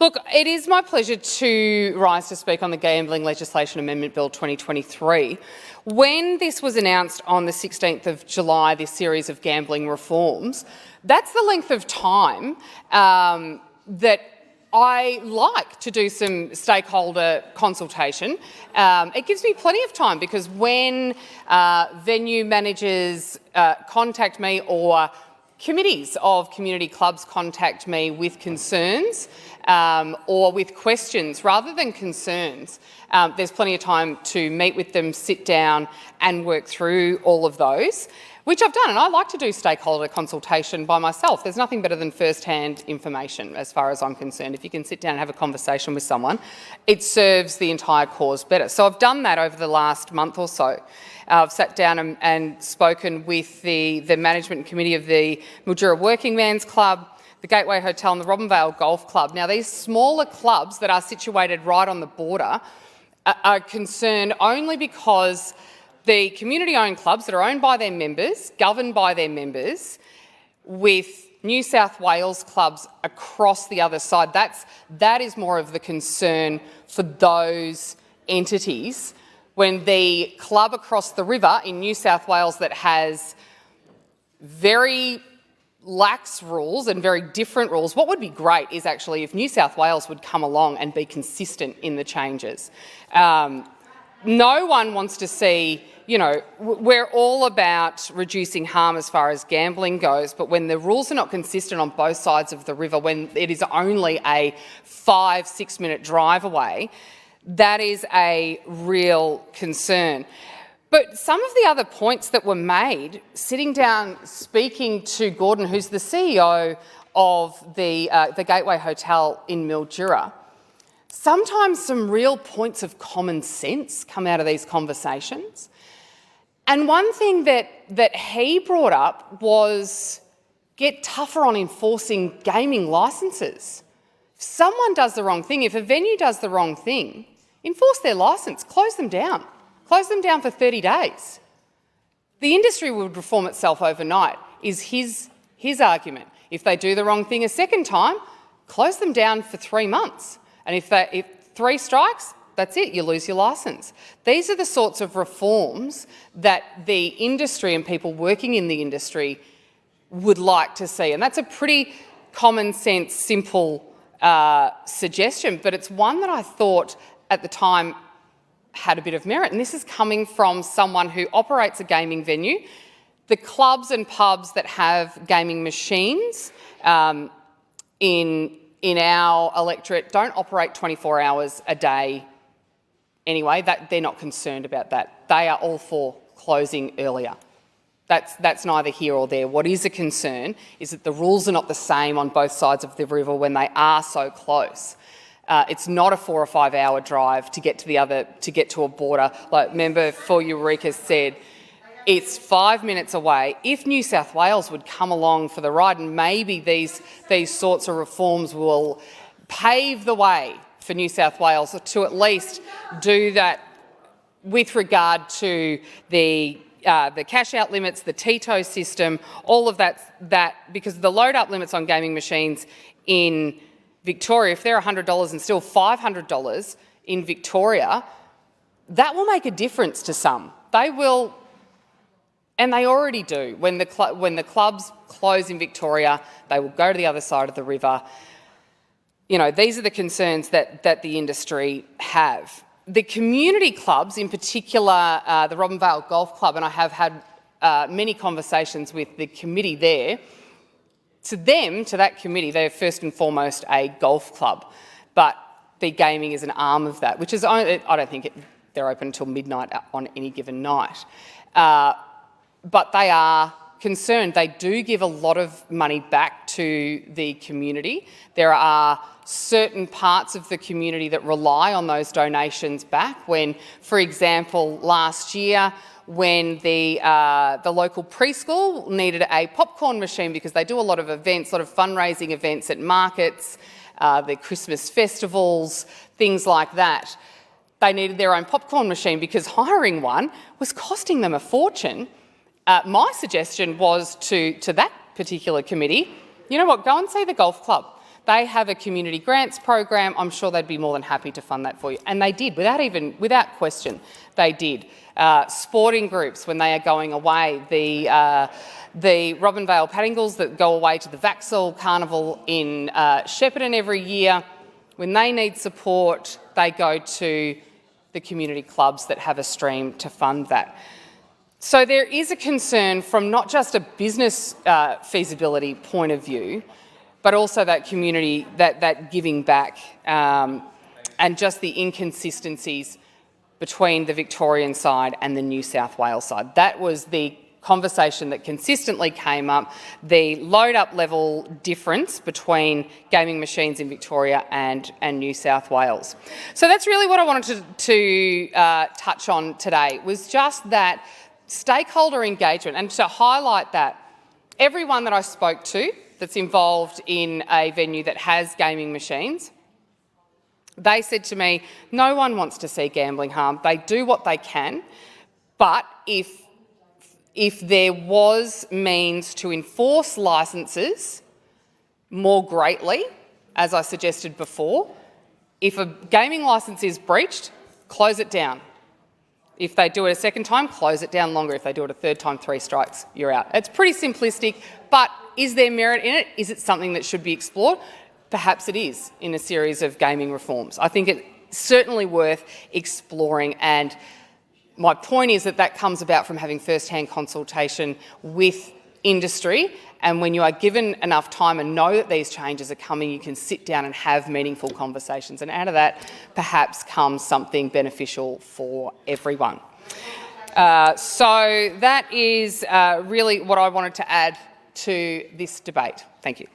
Look, it is my pleasure to rise to speak on the Gambling Legislation Amendment Bill 2023. When this was announced on the 16th of July, this series of gambling reforms, that's the length of time that I like to do some stakeholder consultation. It gives me plenty of time because when venue managers contact me or committees of community clubs contact me with concerns or with questions rather than concerns, there's plenty of time to meet with them, sit down and work through all of those, which I've done. And I like to do stakeholder consultation by myself. There's nothing better than first-hand information as far as I'm concerned. If you can sit down and have a conversation with someone, it serves the entire cause better. So I've done that over the last month or so. I've sat down and spoken with the management committee of the Mildura Working Men's Club, the Gateway Hotel and the Robinvale Golf Club. Now, these smaller clubs that are situated right on the border are concerned only because the community-owned clubs that are owned by their members, governed by their members, with New South Wales clubs across the other side, that is more of the concern for those entities. When the club across the river in New South Wales that has very lax rules and very different rules, what would be great is actually if New South Wales would come along and be consistent in the changes. No one wants to see, we're all about reducing harm as far as gambling goes, but when the rules are not consistent on both sides of the river, when it is only a 5-6 minute drive away, that is a real concern. But some of the other points that were made, sitting down, speaking to Gordon, who's the CEO of the Gateway Hotel in Mildura, sometimes some real points of common sense come out of these conversations. And one thing that he brought up was get tougher on enforcing gaming licences. If someone does the wrong thing, if a venue does the wrong thing, enforce their licence, close them down. Close them down for 30 days. The industry would reform itself overnight, is his argument. If they do the wrong thing a second time, close them down for 3 months. And if 3 strikes, that's it, you lose your licence. These are the sorts of reforms that the industry and people working in the industry would like to see. And that's a pretty common sense, simple suggestion, but it's one that I thought at the time had a bit of merit. And this is coming from someone who operates a gaming venue. The clubs and pubs that have gaming machines in our electorate don't operate 24 hours a day anyway. They're not concerned about that. They are all for closing earlier. That's neither here or there. What is a concern is that the rules are not the same on both sides of the river when they are so close. It's not a 4 or 5 hour drive to get to a border. Like member for Eureka said, it's 5 minutes away. If New South Wales would come along for the ride, and maybe these sorts of reforms will pave the way for New South Wales to at least do that with regard to the cash out limits, the TITO system, all of that, because the load up limits on gaming machines in Victoria, if they're $100 and still $500 in Victoria, that will make a difference to some. They will, and they already do. When the clubs close in Victoria, they will go to the other side of the river. These are the concerns that the industry have. The community clubs, in particular the Robinvale Golf Club, and I have had many conversations with the committee there. To that committee, they're first and foremost a golf club, but the gaming is an arm of that, which is only, I don't think they're open until midnight on any given night. But they are concerned. They do give a lot of money back to the community. There are certain parts of the community that rely on those donations back. When, for example, last year, when the local preschool needed a popcorn machine because they do a lot of events, a lot of fundraising events at markets, the Christmas festivals, things like that. They needed their own popcorn machine because hiring one was costing them a fortune. My suggestion was to that particular committee, you know what, go and see the golf club. They have a community grants program. I'm sure they'd be more than happy to fund that for you. And they did, without question, they did. Sporting groups, when they are going away, the Robinvale Paddingles that go away to the Vaxall Carnival in Shepparton every year, when they need support, they go to the community clubs that have a stream to fund that. So there is a concern from not just a business feasibility point of view, but also that community, that giving back, and just the inconsistencies between the Victorian side and the New South Wales side. That was the conversation that consistently came up, the load-up level difference between gaming machines in Victoria and New South Wales. So that's really what I wanted to touch on today, was just that stakeholder engagement, and to highlight that everyone that I spoke to that's involved in a venue that has gaming machines, they said to me, no one wants to see gambling harm. They do what they can, but if there was means to enforce licences more greatly, as I suggested before, if a gaming licence is breached, close it down. If they do it a second time, close it down longer. If they do it a third time, 3 strikes, you're out. It's pretty simplistic, but is there merit in it? Is it something that should be explored? Perhaps it is in a series of gaming reforms. I think it's certainly worth exploring, and my point is that comes about from having first-hand consultation with industry, and when you are given enough time and know that these changes are coming, you can sit down and have meaningful conversations, and out of that perhaps comes something beneficial for everyone. So that is really what I wanted to add to this debate. Thank you.